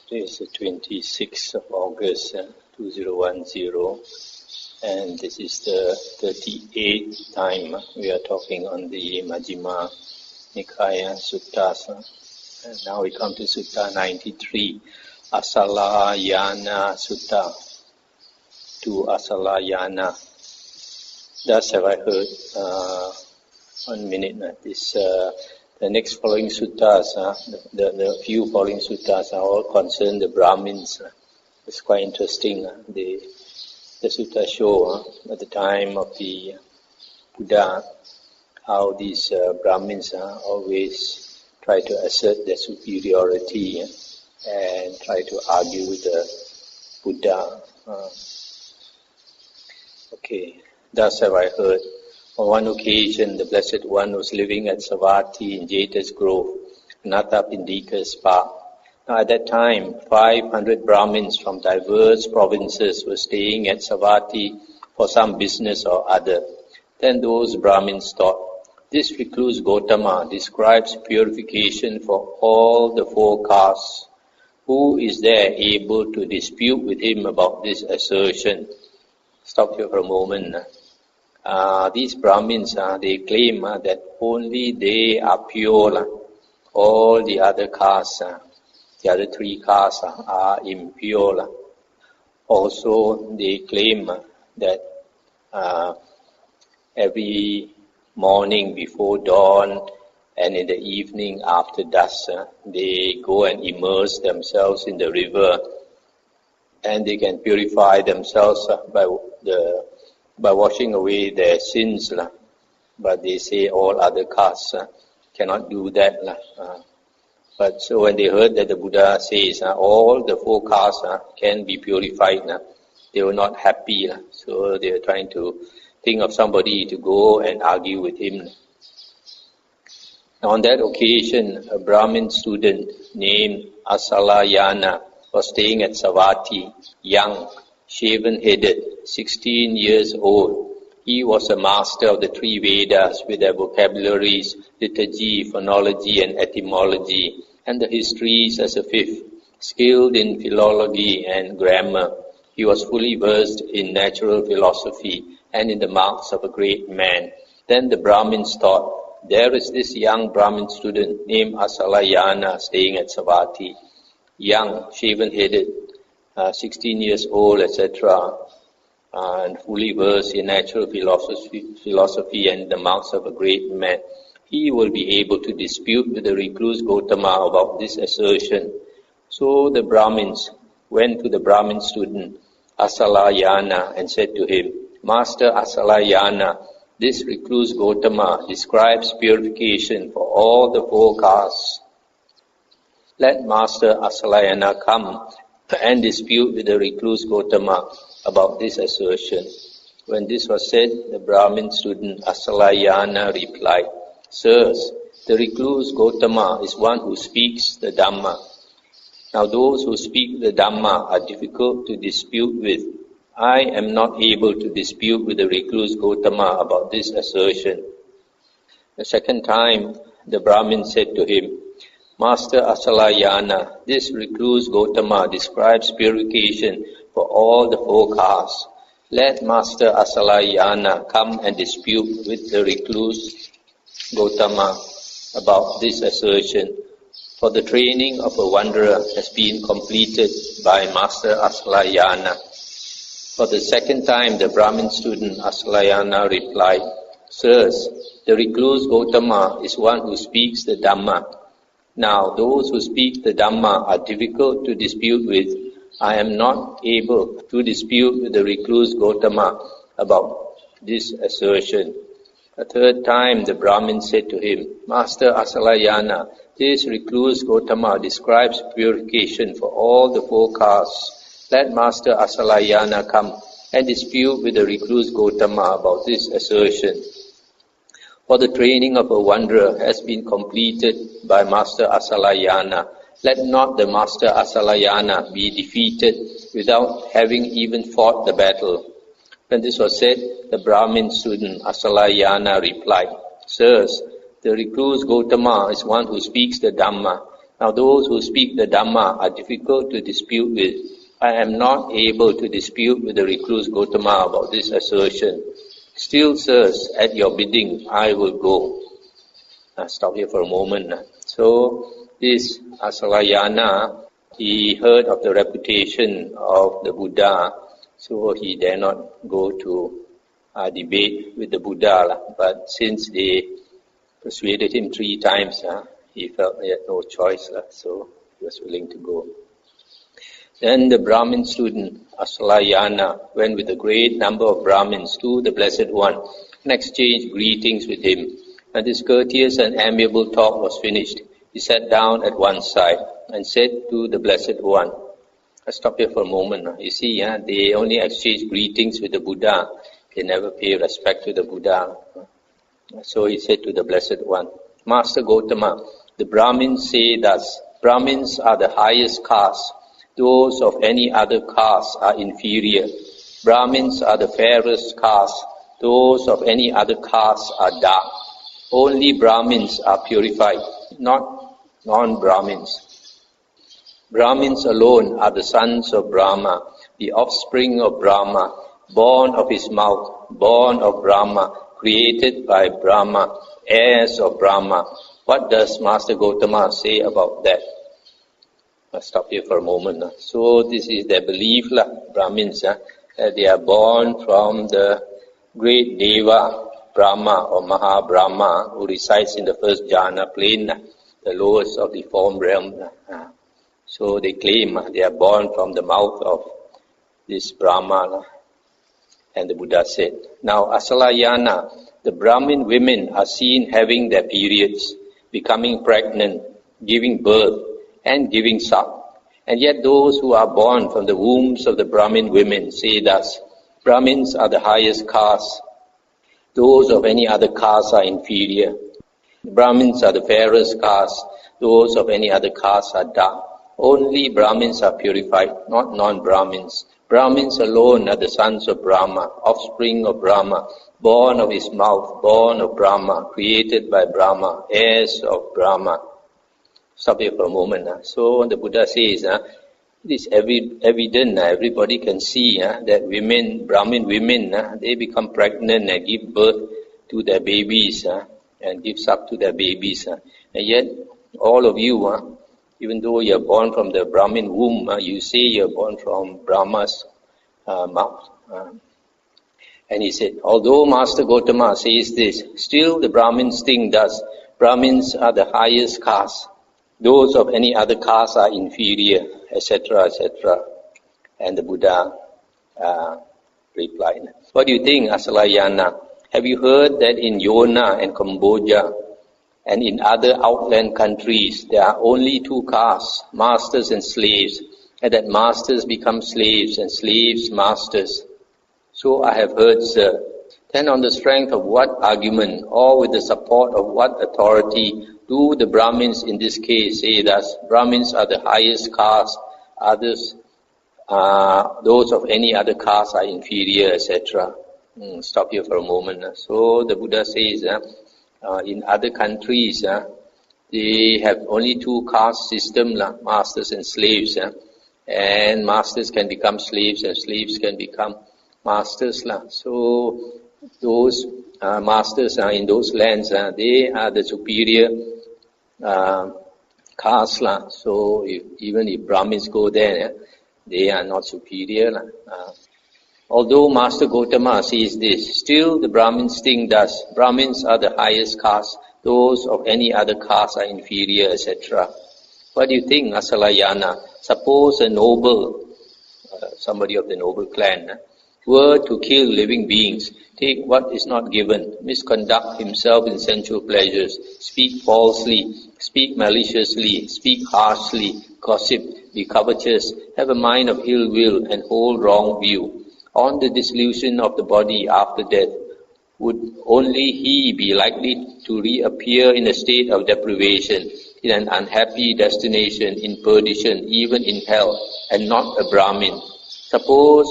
Today is the 26th of August 2010, and this is the 38th time we are talking on the Majjhima Nikaya Suttas. And now we come to Sutta 93, Assalayana Sutta. To Assalayana. Thus have I heard, 1 minute, the next following suttas, the few following suttas are all concerned the Brahmins. It's quite interesting. The sutta show at the time of the Buddha how these Brahmins always try to assert their superiority and try to argue with the Buddha. Thus have I heard. On one occasion, the Blessed One was living at Savatthi in Jeta's Grove, Anathapindika's park. Now at that time, 500 Brahmins from diverse provinces were staying at Savatthi for some business or other. Then those Brahmins thought, this recluse Gotama describes purification for all the four castes. Who is there able to dispute with him about this assertion? Stop here for a moment. These Brahmins, they claim that only they are pure. All the other castes, the other three castes are impure. Also, they claim that every morning before dawn and in the evening after dusk, they go and immerse themselves in the river, and they can purify themselves by washing away their sins, but they say all other castes cannot do that. But so when they heard that the Buddha says all the four castes can be purified, they were not happy. So they were trying to think of somebody to go and argue with him. Now, on that occasion, a Brahmin student named Assalayana was staying at Savatthi, young, shaven-headed, 16 years old. He was a master of the three Vedas with their vocabularies, liturgy, phonology and etymology, and the histories as a fifth. Skilled in philology and grammar, he was fully versed in natural philosophy and in the marks of a great man. Then the Brahmins thought, there is this young Brahmin student named Assalayana staying at Savatthi, young, shaven-headed, 16 years old, etc., and fully versed in natural philosophy and the marks of a great man. He will be able to dispute with the recluse Gotama about this assertion. So the Brahmins went to the Brahmin student Assalayana and said to him, Master Assalayana, this recluse Gotama describes purification for all the four castes. Let Master Assalayana come and dispute with the recluse Gotama about this assertion. When this was said, the Brahmin student Assalayana replied, Sirs, the recluse Gotama is one who speaks the Dhamma. Now those who speak the Dhamma are difficult to dispute with. I am not able to dispute with the recluse Gotama about this assertion. The second time, the Brahmin said to him, Master Assalayana, this recluse Gotama describes purification for all the four castes. Let Master Assalayana come and dispute with the recluse Gotama about this assertion. For the training of a wanderer has been completed by Master Assalayana. For the second time, the Brahmin student Assalayana replied, Sirs, the recluse Gotama is one who speaks the Dhamma. Now, those who speak the Dhamma are difficult to dispute with. I am not able to dispute with the recluse Gotama about this assertion. A third time, the Brahmin said to him, Master Assalayana, this recluse Gotama describes purification for all the four castes. Let Master Assalayana come and dispute with the recluse Gotama about this assertion. For the training of a wanderer has been completed by Master Assalayana. Let not the Master Assalayana be defeated without having even fought the battle. When this was said, the Brahmin student Assalayana replied, Sirs, the recluse Gotama is one who speaks the Dhamma. Now those who speak the Dhamma are difficult to dispute with. I am not able to dispute with the recluse Gotama about this assertion. Still, sirs, at your bidding, I will go. Stop here for a moment. So, this Assalayana, he heard of the reputation of the Buddha, so he dare not go to debate with the Buddha. But since they persuaded him 3 times, he felt he had no choice, so he was willing to go. Then the Brahmin student, Assalayana, went with a great number of Brahmins to the Blessed One and exchanged greetings with him. When this courteous and amiable talk was finished, he sat down at one side and said to the Blessed One, I'll stop here for a moment. You see, they only exchange greetings with the Buddha. They never pay respect to the Buddha. So he said to the Blessed One, Master Gotama, the Brahmins say thus, Brahmins are the highest caste. Those of any other caste are inferior. Brahmins are the fairest caste. Those of any other caste are dark. Only Brahmins are purified, not non-Brahmins. Brahmins alone are the sons of Brahma, the offspring of Brahma, born of his mouth, born of Brahma, created by Brahma, heirs of Brahma. What does Master Gotama say about that? I'll stop here for a moment. So this is their belief, Brahmins, that they are born from the great Deva, Brahma or Maha Brahma, who resides in the first jhana plane, the lowest of the form realm. So they claim they are born from the mouth of this Brahma. And the Buddha said, now Assalayana, the Brahmin women are seen having their periods, becoming pregnant, giving birth, and giving suck. And yet those who are born from the wombs of the Brahmin women say thus, Brahmins are the highest caste. Those of any other caste are inferior. Brahmins are the fairest caste. Those of any other caste are dark. Only Brahmins are purified, not non-Brahmins. Brahmins alone are the sons of Brahma, offspring of Brahma, born of his mouth, born of Brahma, created by Brahma, heirs of Brahma. Stop here for a moment. So the Buddha says, it is evident, everybody can see that women, Brahmin women, they become pregnant and give birth to their babies and give suck to their babies. And yet, all of you, even though you are born from the Brahmin womb, you say you are born from Brahma's mouth. And he said, although Master Gotama says this, still the Brahmins think thus. Brahmins are the highest caste. Those of any other caste are inferior, etc., etc. And the Buddha replied, what do you think, Assalayana? Have you heard that in Yona and Cambodia and in other outland countries there are only 2 castes, masters and slaves, and that masters become slaves and slaves masters? So I have heard, sir. Then on the strength of what argument or with the support of what authority do the Brahmins in this case say thus, Brahmins are the highest caste, others, those of any other caste are inferior, etc. Stop here for a moment. So the Buddha says, in other countries, they have only 2 caste system, masters and slaves, and masters can become slaves and slaves can become masters. So those masters in those lands, they are the superior caste. So even if Brahmins go there, they are not superior. Although Master Gotama says this, still the Brahmins think thus. Brahmins are the highest caste. Those of any other caste are inferior, etc. What do you think, Assalayana? Suppose a noble, somebody of the noble clan, were to kill living beings, take what is not given, misconduct himself in sensual pleasures, speak falsely, speak maliciously, speak harshly, gossip, be covetous, have a mind of ill will, and hold wrong view. On the dissolution of the body after death, would only he be likely to reappear in a state of deprivation, in an unhappy destination, in perdition, even in hell, and not a Brahmin? Suppose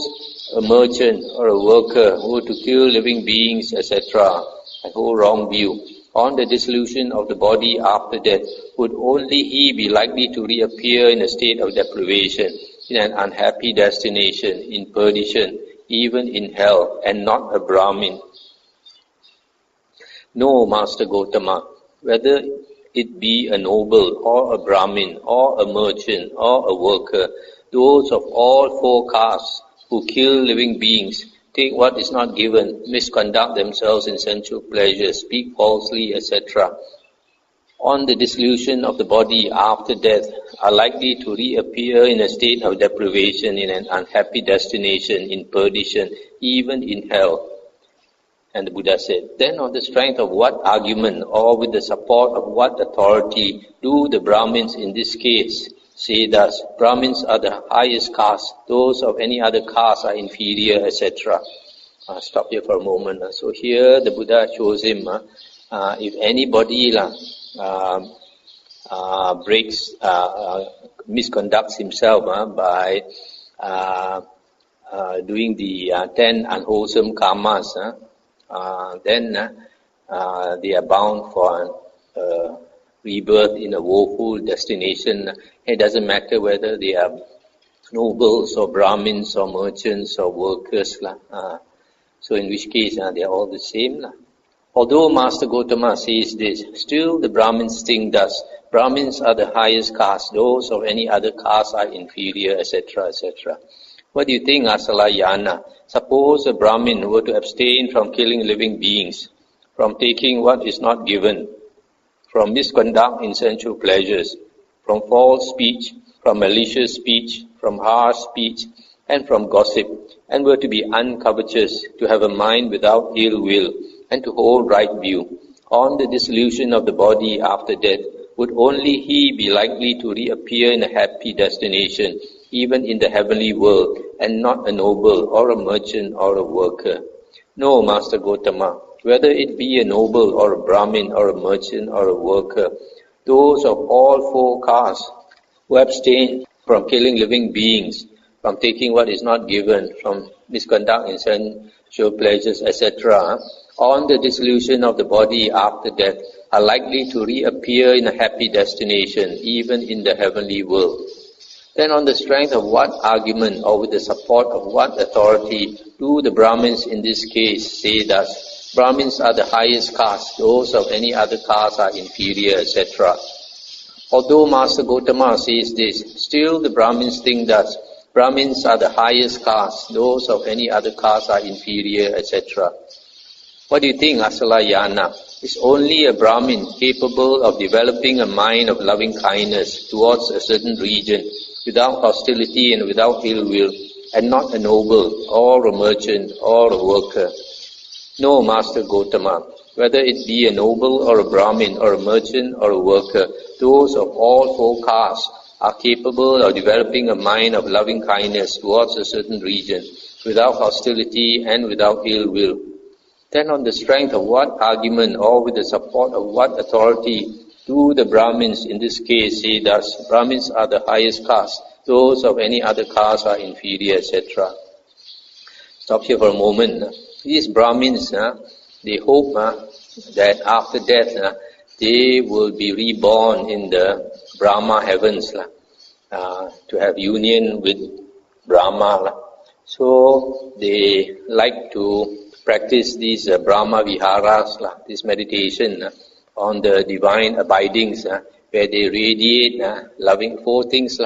a merchant or a worker who were to kill living beings, etc., and hold wrong view, on the dissolution of the body after death, would only he be likely to reappear in a state of deprivation, in an unhappy destination, in perdition, even in hell, and not a Brahmin? No, Master Gotama, whether it be a noble or a Brahmin or a merchant or a worker, those of all four castes who kill living beings, take what is not given, misconduct themselves in sensual pleasures, speak falsely, etc., on the dissolution of the body after death, are likely to reappear in a state of deprivation, in an unhappy destination, in perdition, even in hell. And the Buddha said, then on the strength of what argument or with the support of what authority do the Brahmins in this case say thus? Brahmins are the highest caste, those of any other caste are inferior, etc. Stop here for a moment. So here the Buddha shows him, if anybody misconducts himself by doing the 10 unwholesome karmas, then they are bound for rebirth in a woeful destination. It doesn't matter whether they are nobles or Brahmins or merchants or workers. So in which case they are all the same. Although Master Gotama says this, still the Brahmins think thus. Brahmins are the highest caste, those of any other caste are inferior, etc., etc. What do you think, Assalayana? Suppose a Brahmin were to abstain from killing living beings, from taking what is not given, from misconduct in sensual pleasures, from false speech, from malicious speech, from harsh speech, and from gossip, and were to be uncovetous, to have a mind without ill will, and to hold right view, on the dissolution of the body after death, would only he be likely to reappear in a happy destination, even in the heavenly world, and not a noble or a merchant or a worker? No, Master Gotama, whether it be a noble or a Brahmin or a merchant or a worker, those of all four castes who abstain from killing living beings, from taking what is not given, from misconduct in sensual pleasures, etc., on the dissolution of the body after death, are likely to reappear in a happy destination, even in the heavenly world. Then on the strength of what argument or with the support of what authority do the Brahmins in this case say thus? Brahmins are the highest caste, those of any other caste are inferior, etc. Although Master Gotama says this, still the Brahmins think thus. Brahmins are the highest caste, those of any other caste are inferior, etc. What do you think, Assalayana? Is only a Brahmin capable of developing a mind of loving kindness towards a certain region, without hostility and without ill will, and not a noble, or a merchant, or a worker? No, Master Gotama, whether it be a noble or a Brahmin or a merchant or a worker, those of all four castes are capable of developing a mind of loving kindness towards a certain region, without hostility and without ill will. Then on the strength of what argument or with the support of what authority do the Brahmins in this case say thus? Brahmins are the highest caste, those of any other caste are inferior, etc. Stop here for a moment. These Brahmins, they hope that after death they will be reborn in the Brahma heavens to have union with Brahma. So they like to practice these Brahma Viharas, this meditation on the divine abidings, where they radiate loving four things,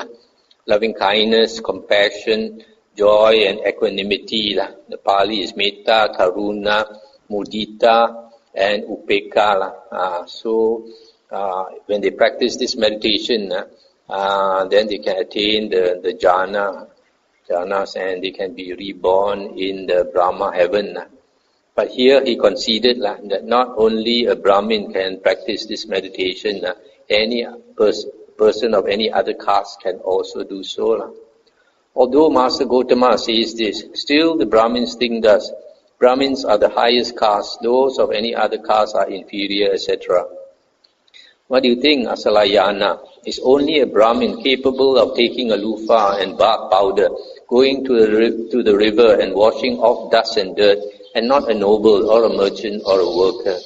loving kindness, compassion, joy and equanimity. The Pali is Metta, Karuna, Mudita and Upekkha. So when they practice this meditation, then they can attain the jhanas, and they can be reborn in the Brahma heaven. But here he conceded that not only a Brahmin can practice this meditation, any person of any other caste can also do so. Although Master Gotama says this, still the Brahmins think thus. Brahmins are the highest caste, those of any other caste are inferior, etc. What do you think, Assalayana? Is only a Brahmin capable of taking a loofah and bark powder, going to the river and washing off dust and dirt, and not a noble or a merchant or a worker?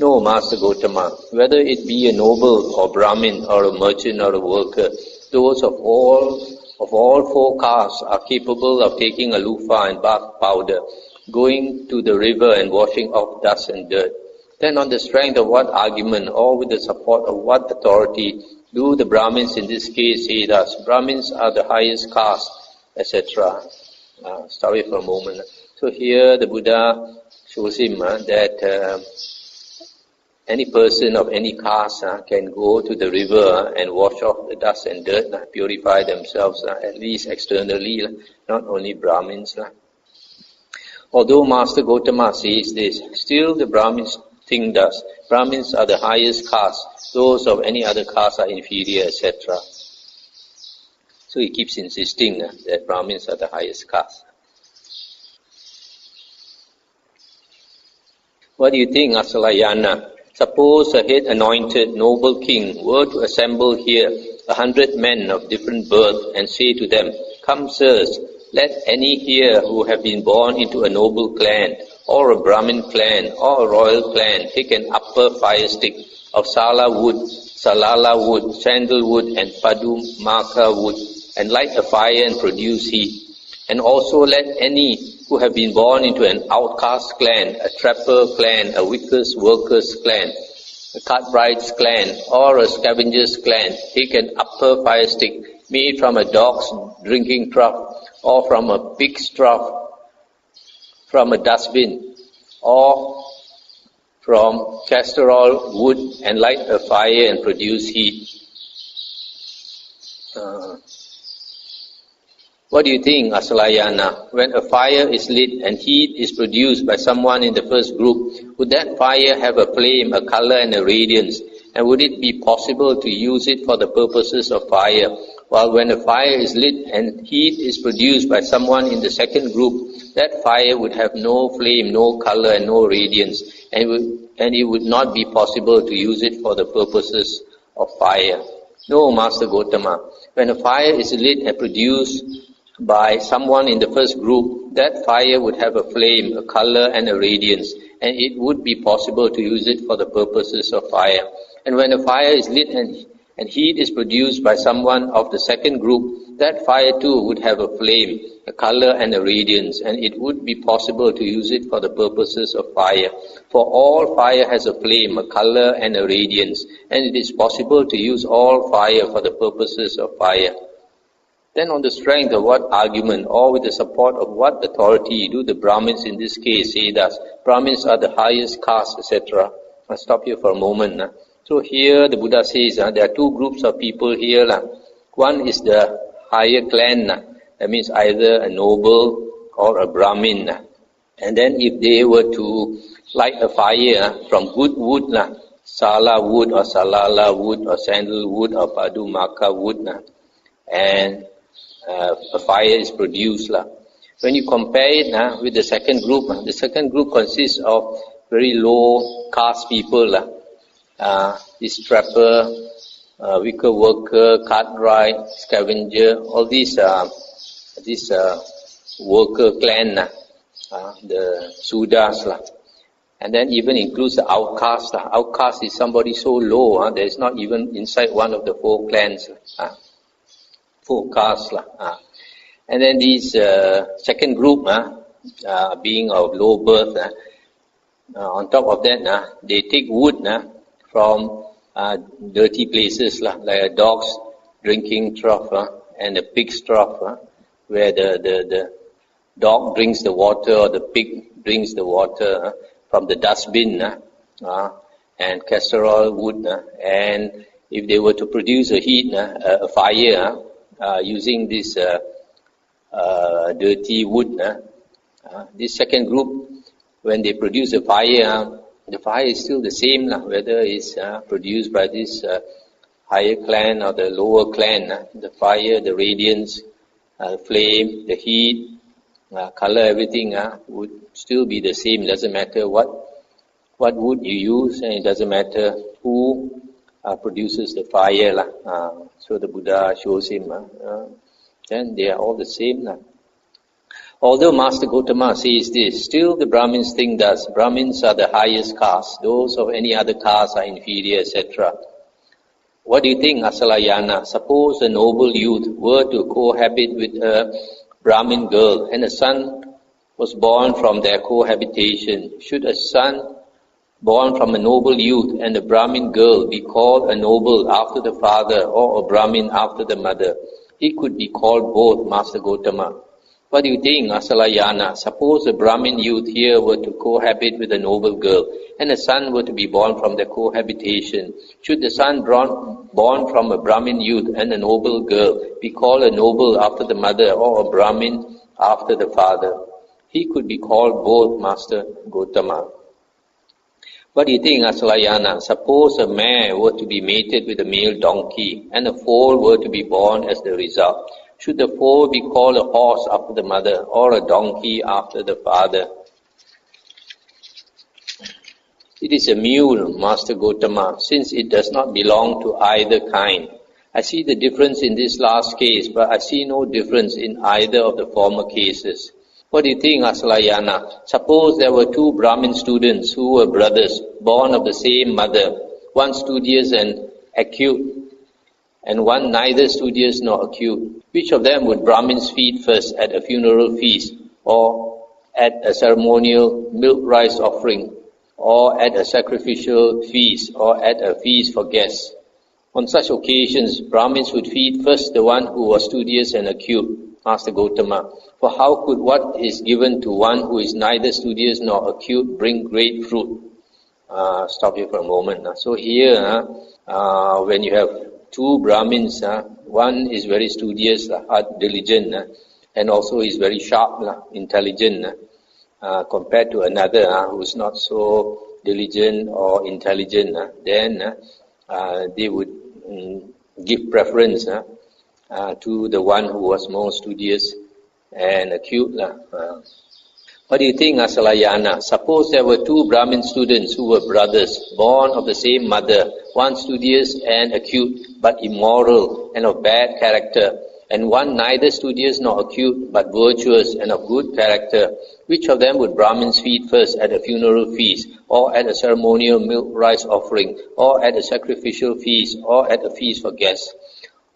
No, Master Gautama, whether it be a noble or Brahmin or a merchant or a worker, those of all four castes are capable of taking a loofah and bath powder, going to the river and washing off dust and dirt. Then on the strength of what argument or with the support of what authority do the Brahmins in this case say thus? Brahmins are the highest caste, etc. Stop it for a moment. So here the Buddha shows him that any person of any caste can go to the river and wash off the dust and dirt, purify themselves, at least externally, not only Brahmins. Although Master Gautama says this, still the Brahmins think thus. Brahmins are the highest caste, those of any other caste are inferior, etc. So he keeps insisting that Brahmins are the highest caste. What do you think, Assalayana? Suppose a head anointed noble king were to assemble here 100 men of different birth and say to them, "Come, sirs, let any here who have been born into a noble clan, or a Brahmin clan, or a royal clan, take an upper fire stick of salala wood, sandalwood, and padumaka wood, and light a fire and produce heat. And also let any who have been born into an outcast clan, a trapper clan, a wickers workers clan, a cartwright's clan, or a scavenger's clan, take an upper fire stick made from a dog's drinking trough, or from a pig's trough, from a dustbin, or from castor oil wood, and light a fire and produce heat." What do you think, Assalayana? When a fire is lit and heat is produced by someone in the first group, would that fire have a flame, a color and a radiance? And would it be possible to use it for the purposes of fire? While when a fire is lit and heat is produced by someone in the second group, that fire would have no flame, no color and no radiance, and it would not be possible to use it for the purposes of fire. No, Master Gautama, when a fire is lit and produced by someone in the first group, that fire would have a flame, a color and a radiance, and it would be possible to use it for the purposes of fire. And when a fire is lit and heat is produced by someone of the second group, that fire too would have a flame, a color and a radiance, and it would be possible to use it for the purposes of fire. For all fire has a flame, a color and a radiance, and it is possible to use all fire for the purposes of fire. Then on the strength of what argument or with the support of what authority do the Brahmins in this case say thus? Brahmins are the highest caste, etc. I'll stop here for a moment. So here the Buddha says there are two groups of people here. One is the higher clan, that means either a noble or a Brahmin. And then if they were to light a fire from good wood, sala wood or salala wood or sandalwood or padumaka wood, and a fire is produced. When you compare it with the second group consists of very low caste people. This trapper, wicker worker, cartwright, scavenger, all these worker clan, the Sudas. And then even includes the outcast. Outcast is somebody so low, there is not even inside one of the four clans. Four castes. And then these second group, being of low birth, on top of that, they take wood from dirty places, like a dog's drinking trough and a pig's trough, where the dog drinks the water or the pig drinks the water from the dustbin, and castor oil wood, and if they were to produce a heat, a fire, using this dirty wood, this second group, when they produce a fire, the fire is still the same, whether it's produced by this higher clan or the lower clan. The fire, the radiance, flame, the heat, color, everything would still be the same. It doesn't matter what wood you use, and it doesn't matter who produces the fire. So the Buddha shows him, then they are all the same. Although Master Gautama says this, still the Brahmins think that Brahmins are the highest caste, those of any other caste are inferior, etc. What do you think, Assalayana? Suppose a noble youth were to cohabit with a Brahmin girl and a son was born from their cohabitation. Should a son born from a noble youth and a Brahmin girl be called a noble after the father or a Brahmin after the mother? He could be called both, Master Gautama. What do you think, Assalayana? Suppose a Brahmin youth here were to cohabit with a noble girl and a son were to be born from their cohabitation. Should the son born from a Brahmin youth and a noble girl be called a noble after the mother or a Brahmin after the father? He could be called both, Master Gautama. What do you think, Assalayana? Suppose a mare were to be mated with a male donkey and a foal were to be born as the result. Should the foal be called a horse after the mother or a donkey after the father? It is a mule, Master Gautama, since it does not belong to either kind. I see the difference in this last case, but I see no difference in either of the former cases. What do you think, Assalayana? Suppose there were two Brahmin students who were brothers, born of the same mother, one studious and acute, and one neither studious nor acute. Which of them would Brahmins feed first at a funeral feast, or at a ceremonial milk rice offering, or at a sacrificial feast, or at a feast for guests? On such occasions, Brahmins would feed first the one who was studious and acute, Master Gautama. For how could what is given to one who is neither studious nor acute bring great fruit? Stop here for a moment. So here, when you have two Brahmins, one is very studious, diligent, and also is very sharp, intelligent, compared to another who is not so diligent or intelligent, then they would give preference to the one who was more studious and acute. What do you think, Assalayana? Suppose there were two Brahmin students who were brothers, born of the same mother, one studious and acute, but immoral and of bad character, and one neither studious nor acute, but virtuous and of good character. Which of them would Brahmins feed first at a funeral feast, or at a ceremonial milk rice offering, or at a sacrificial feast, or at a feast for guests?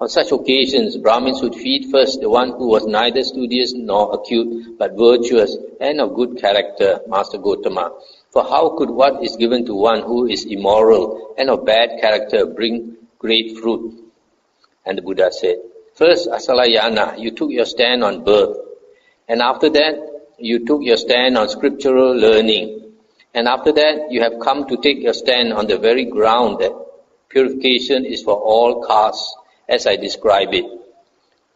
On such occasions, Brahmins would feed first the one who was neither studious nor acute, but virtuous and of good character, Master Gautama. For how could what is given to one who is immoral and of bad character bring great fruit? And the Buddha said, first, Assalayana, you took your stand on birth, and after that, you took your stand on scriptural learning, and after that, you have come to take your stand on the very ground that purification is for all castes, as I describe it.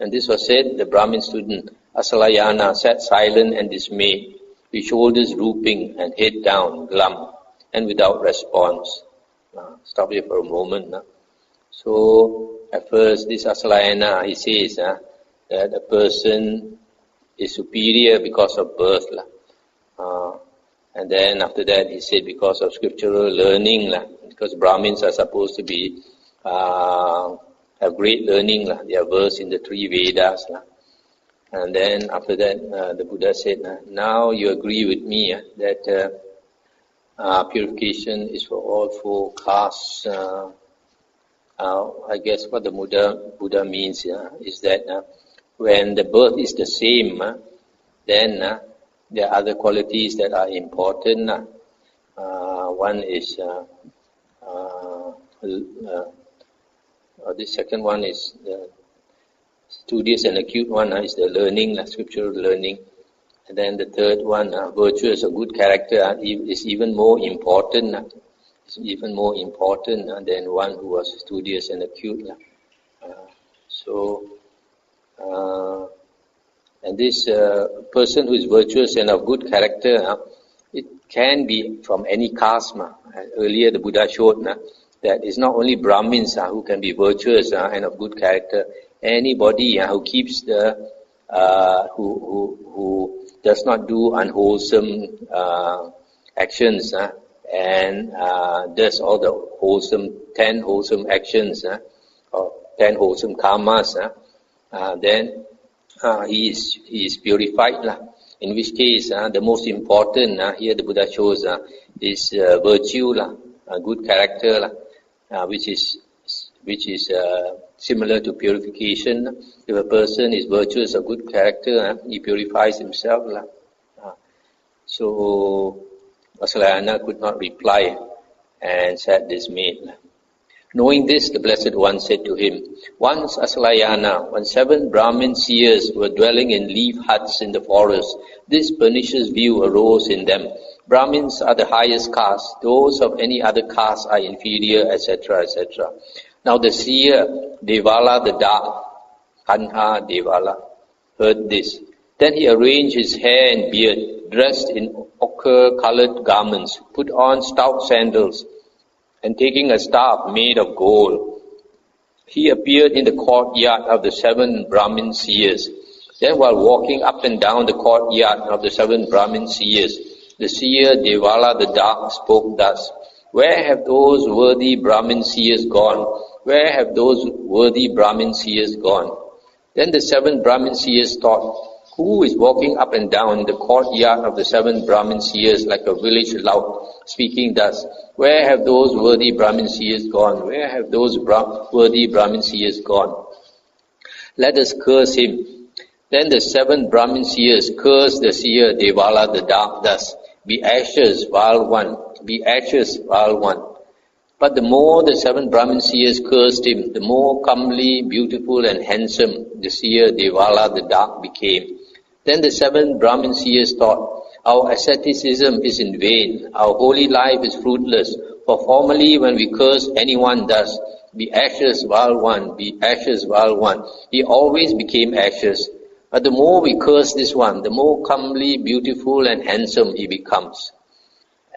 And this was said, the Brahmin student Assalayana sat silent and dismayed, with shoulders drooping and head down, glum, and without response. Stop here for a moment. So, at first, this Assalayana, he says that a person is superior because of birth. And then after that, he said because of scriptural learning, because Brahmins are supposed to be have great learning, they are versed in the three Vedas. And then after that, the Buddha said, now you agree with me that purification is for all four castes. I guess what the Buddha means is that when the birth is the same, then there are other qualities that are important. One is the second one is the studious and acute one is the learning, scriptural learning. And then the third one, virtuous or good character, is even more important. It's even more important than one who was studious and acute. And this person who is virtuous and of good character, it can be from any caste. Earlier the Buddha showed that it's not only Brahmins who can be virtuous and of good character. Anybody who keeps who does not do unwholesome actions and does all the 10 wholesome actions or 10 wholesome karmas, then he is purified. In which case, the most important, here the Buddha shows, is virtue, a good character, which is similar to purification. If a person is virtuous or good character, he purifies himself. So Assalayana could not reply and sat dismayed. Knowing this, the Blessed One said to him, once Assalayana, when 7 Brahmin seers were dwelling in leaf huts in the forest, this pernicious view arose in them. Brahmins are the highest caste, those of any other caste are inferior, etc., etc. Now the seer, Devala the dark, Kanha Devala, heard this. Then he arranged his hair and beard, dressed in ochre-colored garments, put on stout sandals, and taking a staff made of gold, he appeared in the courtyard of the 7 Brahmin seers. Then while walking up and down the courtyard of the 7 Brahmin seers, the seer Devala the dark spoke thus, where have those worthy Brahmin seers gone? Where have those worthy Brahmin seers gone? Then the 7 Brahmin seers thought, who is walking up and down the courtyard of the 7 Brahmin seers like a village lout, speaking thus, where have those worthy Brahmin seers gone? Where have those worthy Brahmin seers gone? Let us curse him. Then the 7 Brahmin seers cursed the seer Devala the dark thus, be ashes, vile one, be ashes, vile one. But the more the 7 Brahmin seers cursed him, the more comely, beautiful and handsome the seer Devala the dark became. Then the 7 Brahmin seers thought, our asceticism is in vain, our holy life is fruitless, for formerly when we cursed anyone thus, be ashes, vile one, be ashes, vile one, he always became ashes. But the more we curse this one, the more comely, beautiful and handsome he becomes.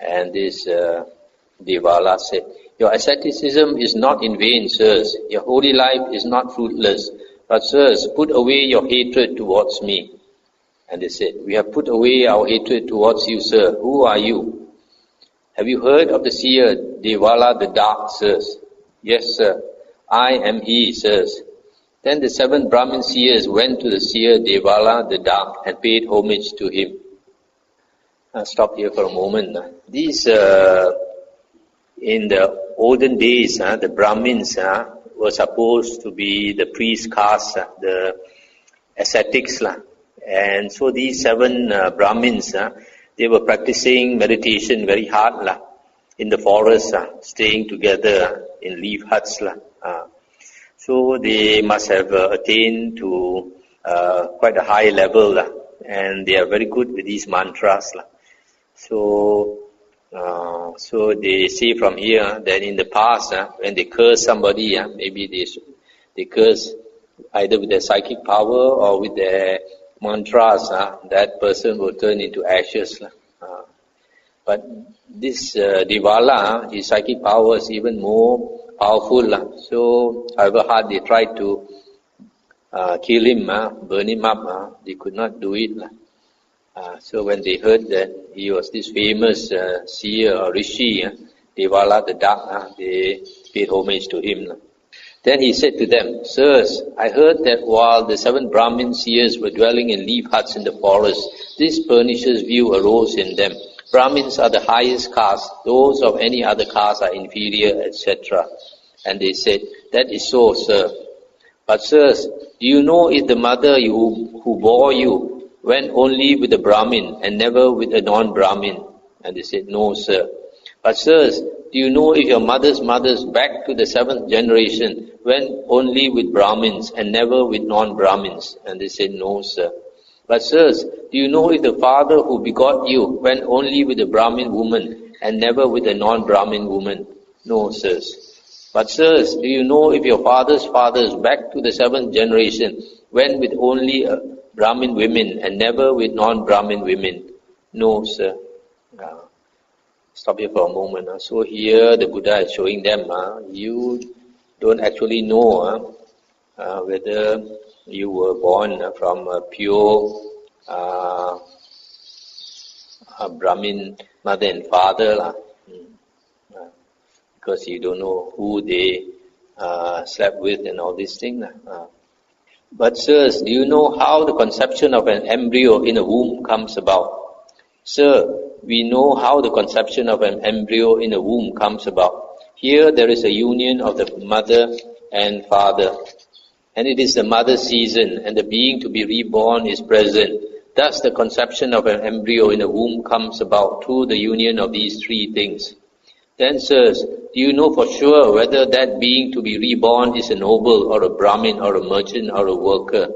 And this Devala said, your asceticism is not in vain, sirs. Your holy life is not fruitless. But sirs, put away your hatred towards me. And they said, we have put away our hatred towards you, sir. Who are you? Have you heard of the seer Devala the dark, sirs? Yes, sir. I am he, sirs. Then the 7 Brahmin seers went to the seer Devala the dark and paid homage to him. I'll stop here for a moment. These, in the olden days, the Brahmins were supposed to be the priest caste, the ascetics. And so these 7 Brahmins, they were practicing meditation very hard in the forest, staying together in leaf huts. So they must have attained to quite a high level, and they are very good with these mantras. So they say from here that in the past, when they curse somebody, maybe they curse either with their psychic power or with their mantras, that person will turn into ashes. But this Devala, his psychic power is even more powerful. So however hard they tried to kill him, burn him up, they could not do it. So when they heard that he was this famous seer or rishi, Devala the dark, they paid homage to him. Then he said to them, sirs, I heard that while the 7 Brahmin seers were dwelling in leaf huts in the forest, this pernicious view arose in them. Brahmins are the highest caste, those of any other caste are inferior, etc. And they said, that is so, sir. But sirs, do you know if the mother who bore you went only with a Brahmin and never with a non-Brahmin? And they said, no, sir. But sirs, do you know if your mother's mothers back to the 7th generation went only with Brahmins and never with non-Brahmins? And they said, no, sir. But sirs, do you know if the father who begot you went only with a Brahmin woman and never with a non-Brahmin woman? No, sirs. But sirs, do you know if your father's fathers back to the 7th generation went with only Brahmin women and never with non-Brahmin women? No, sir. Stop here for a moment. So here the Buddha is showing them, you don't actually know whether you were born from a pure Brahmin mother and father, because you don't know who they slept with and all these things. But sirs, do you know how the conception of an embryo in a womb comes about? Sir, we know how the conception of an embryo in a womb comes about. Here there is a union of the mother and father. And it is the mother's season, and the being to be reborn is present. Thus the conception of an embryo in a womb comes about through the union of these three things. Then, sirs, do you know for sure whether that being to be reborn is a noble or a Brahmin or a merchant or a worker?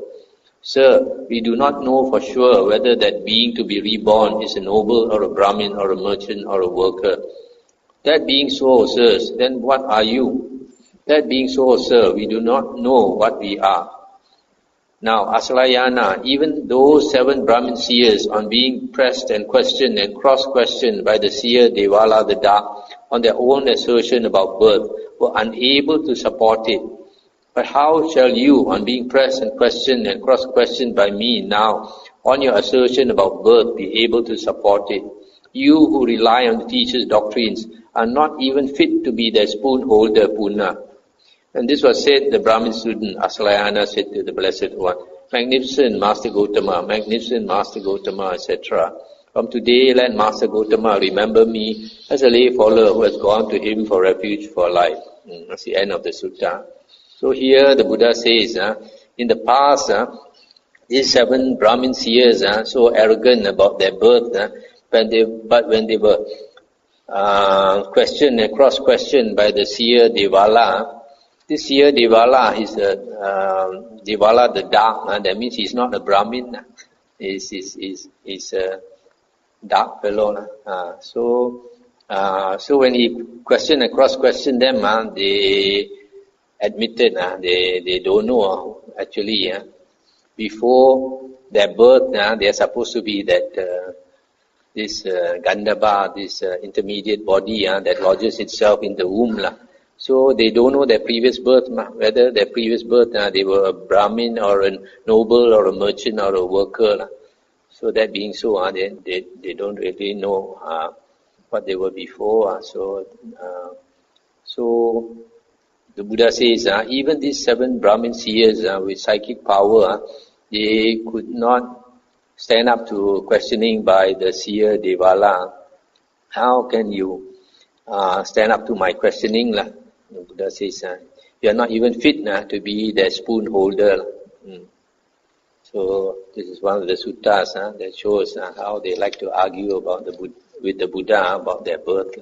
Sir, we do not know for sure whether that being to be reborn is a noble or a Brahmin or a merchant or a worker. That being so, sirs, then what are you? That being so, sir, we do not know what we are. Now, Assalayana, even those 7 Brahmin seers, on being pressed and questioned and cross-questioned by the seer Devala the Dark on their own assertion about birth, were unable to support it. But how shall you, on being pressed and questioned and cross-questioned by me now, on your assertion about birth, be able to support it? You who rely on the teacher's doctrines are not even fit to be their spoon holder, Puna. And this was said, the Brahmin student Assalayana said to the Blessed One, Magnificent Master Gotama, etc. From today let Master Gotama remember me as a lay follower who has gone to him for refuge for life. That's the end of the sutta. So here the Buddha says, in the past, these 7 Brahmin seers so arrogant about their birth, but when they were questioned and cross-questioned by the seer Devala, this seer Devala is Devala the Dark. That means he's not a Brahmin. He's a dark fellow. So when he questioned and cross-questioned them, they admitted they don't know actually. Before their birth, they are supposed to be that this Gandhabba, this intermediate body that lodges itself in the womb. So they don't know their previous birth, whether their previous birth they were a Brahmin or a noble or a merchant or a worker. So that being so, they don't really know what they were before. So the Buddha says, even these 7 Brahmin seers with psychic power, they could not stand up to questioning by the seer Devala. How can you stand up to my questioning? The Buddha says, you are not even fit to be their spoon holder. So this is one of the suttas that shows how they like to argue about with the Buddha about their birth.